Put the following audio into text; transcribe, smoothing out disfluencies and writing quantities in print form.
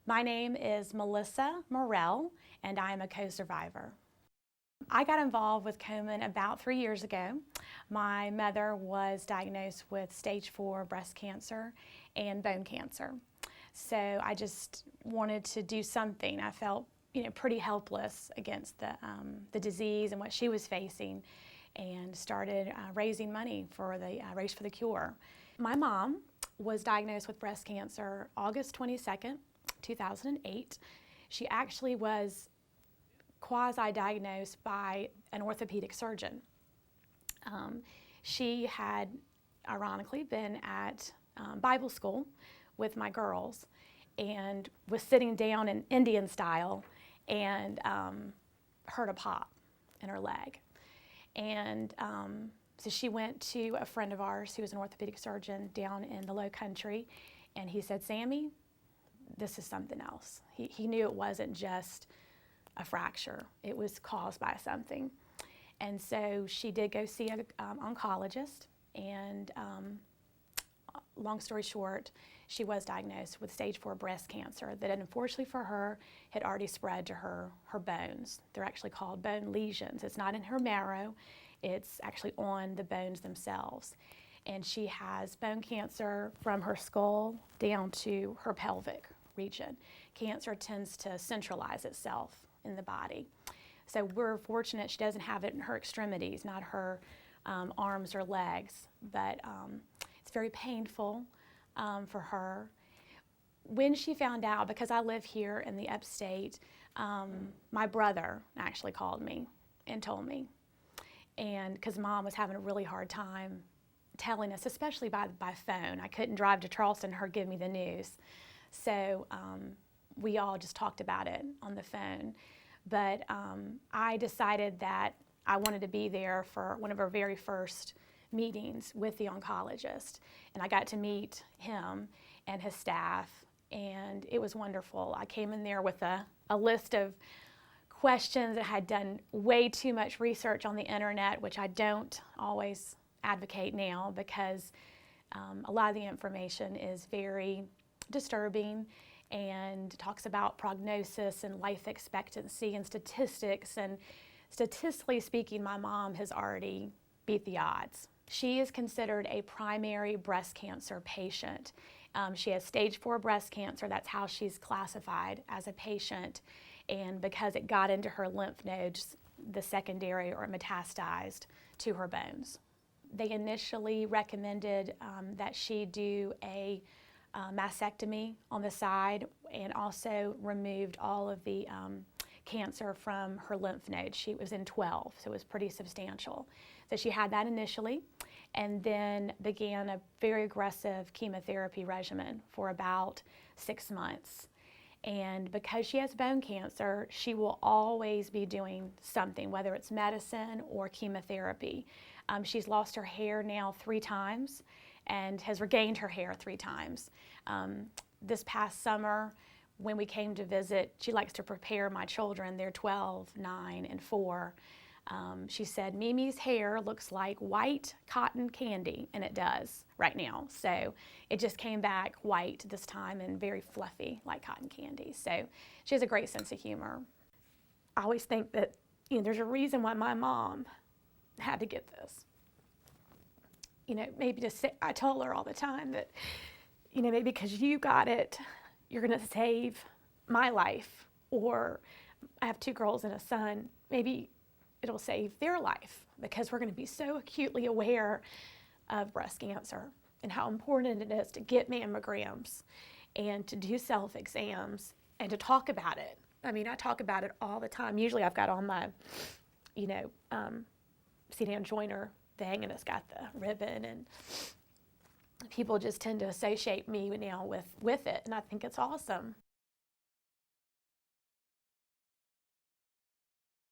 My name is Melissa Morrell, and I am a co-survivor. I got involved with Komen about 3 years ago. My mother was diagnosed with stage 4 breast cancer and bone cancer. So I just wanted to do something. I felt, pretty helpless against the disease and what she was facing, and started raising money for the Race for the Cure. My mom was diagnosed with breast cancer August 22nd, 2008. She actually was quasi-diagnosed by an orthopedic surgeon. She had, ironically, been at Bible school with my girls and was sitting down in Indian style and heard a pop in her leg. And so she went to a friend of ours who was an orthopedic surgeon down in the Low Country, and he said, "Sammy, this is something else." He knew it wasn't just a fracture. It was caused by something. And so she did go see an oncologist, and long story short, she was diagnosed with stage 4 breast cancer that unfortunately for her had already spread to her bones. They're actually called bone lesions. It's not in her marrow, it's actually on the bones themselves. And she has bone cancer from her skull down to her pelvic region. Cancer tends to centralize itself in the body. So we're fortunate she doesn't have it in her extremities, not her arms or legs, but it's very painful for her. When she found out, because I live here in the upstate, my brother actually called me and told me, and because Mom was having a really hard time telling us, especially by phone. I couldn't drive to Charleston and her give me the news. So we all just talked about it on the phone. But I decided that I wanted to be there for one of our very first meetings with the oncologist. And I got to meet him and his staff, and it was wonderful. I came in there with a list of questions. I had done way too much research on the internet, which I don't always advocate now, because a lot of the information is very disturbing and talks about prognosis and life expectancy and statistics. And statistically speaking, my mom has already beat the odds. She is considered a primary breast cancer patient. She has stage 4 breast cancer. That's how she's classified as a patient. And because it got into her lymph nodes, the secondary or metastasized to her bones. They initially recommended that she do a mastectomy on the side, and also removed all of the cancer from her lymph nodes. She was in 12, so it was pretty substantial. So she had that initially, and then began a very aggressive chemotherapy regimen for about 6 months. And because she has bone cancer, she will always be doing something, whether it's medicine or chemotherapy. She's lost her hair now 3 times and has regained her hair 3 times. This past summer, when we came to visit, she likes to prepare my children. They're 12, 9, and 4. She said, "Mimi's hair looks like white cotton candy," and it does right now. So it just came back white this time and very fluffy like cotton candy. So she has a great sense of humor. I always think that there's a reason why my mom had to get this. Maybe just I told her all the time that, maybe because you got it, you're going to save my life. Or I have 2 girls and a son. Maybe it'll save their life, because we're going to be so acutely aware of breast cancer and how important it is to get mammograms and to do self-exams and to talk about it. I mean, I talk about it all the time. Usually I've got on my, Sedan Joyner thing, and it's got the ribbon, and people just tend to associate me now with it, and I think it's awesome.